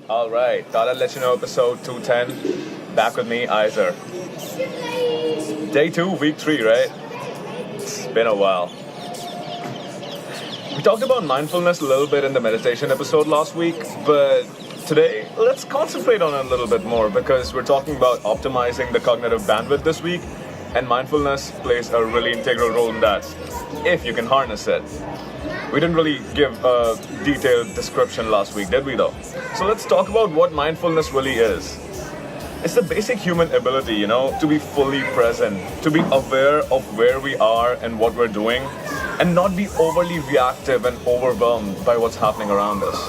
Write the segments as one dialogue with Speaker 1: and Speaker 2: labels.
Speaker 1: All right, thought I'd let you know episode 210. Back with me, Izer. Day 2, week 3, right? It's been a while. We talked about mindfulness a little bit in the meditation episode last week, but today, let's concentrate on it a little bit more because we're talking about optimizing the cognitive bandwidth this week, and mindfulness plays a really integral role in that, if you can harness it. We didn't really give a detailed description last week, did we though? So let's talk about what mindfulness really is. It's the basic human ability, to be fully present, to be aware of where we are and what we're doing, and not be overly reactive and overwhelmed by what's happening around us.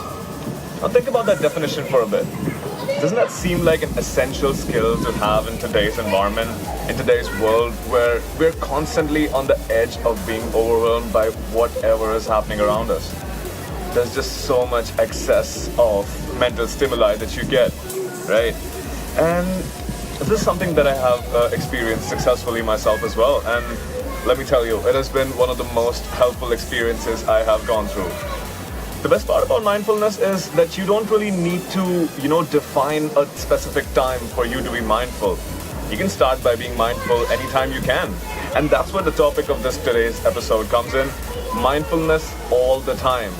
Speaker 1: Now think about that definition for a bit. Doesn't that seem like an essential skill to have in today's environment, in today's world, where we're constantly on the edge of being overwhelmed by whatever is happening around us? There's just so much excess of mental stimuli that you get, right? And this is something that I have experienced successfully myself as well. And let me tell you, it has been one of the most helpful experiences I have gone through. The best part about mindfulness is that you don't really need to, define a specific time for you to be mindful. You can start by being mindful anytime you can. And that's where the topic of today's episode comes in. Mindfulness all the time.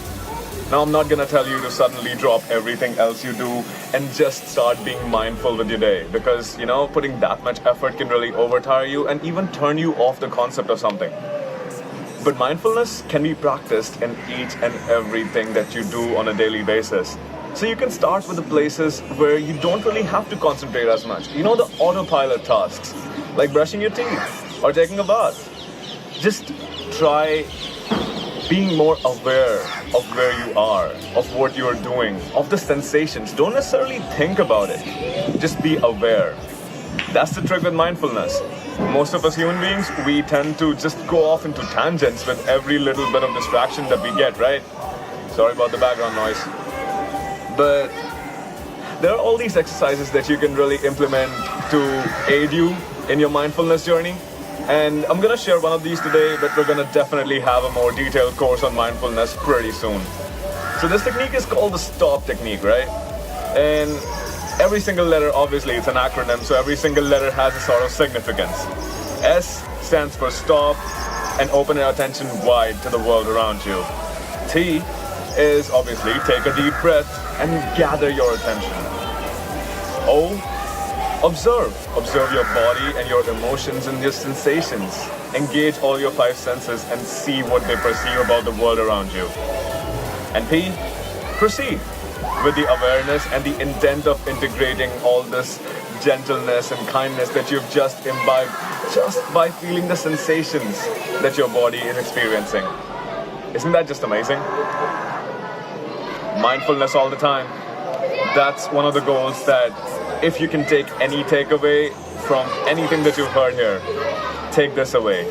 Speaker 1: Now, I'm not going to tell you to suddenly drop everything else you do and just start being mindful with your day. Because, putting that much effort can really overtire you and even turn you off the concept of something. But mindfulness can be practiced in each and everything that you do on a daily basis. So you can start with the places where you don't really have to concentrate as much. The autopilot tasks, like brushing your teeth or taking a bath. Just try being more aware of where you are, of what you're doing, of the sensations. Don't necessarily think about it. Just be aware. That's the trick with mindfulness. Most of us human beings, we tend to just go off into tangents with every little bit of distraction that we get, right? Sorry about the background noise. But there are all these exercises that you can really implement to aid you in your mindfulness journey. And I'm going to share one of these today, but we're going to definitely have a more detailed course on mindfulness pretty soon. So this technique is called the STOP technique, right? And every single letter, obviously, it's an acronym, so every single letter has a sort of significance. S stands for stop and open your attention wide to the world around you. T is obviously take a deep breath and gather your attention. O, observe. Observe your body and your emotions and your sensations. Engage all your 5 senses and see what they perceive about the world around you. And P, proceed. With the awareness and the intent of integrating all this gentleness and kindness that you've just imbibed just by feeling the sensations that your body is experiencing. Isn't that just amazing? Mindfulness all the time. That's one of the goals that if you can take any takeaway from anything that you've heard here, take this away.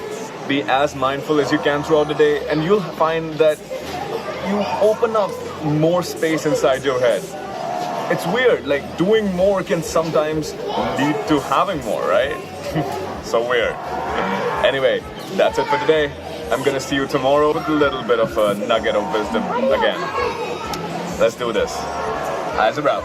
Speaker 1: Be as mindful as you can throughout the day, and you'll find that you open up more space inside your head. It's weird, like doing more can sometimes lead to having more, right? So weird. Anyway, that's it for today. I'm gonna see you tomorrow with a little bit of a nugget of wisdom again. Let's do this. Eyes are out.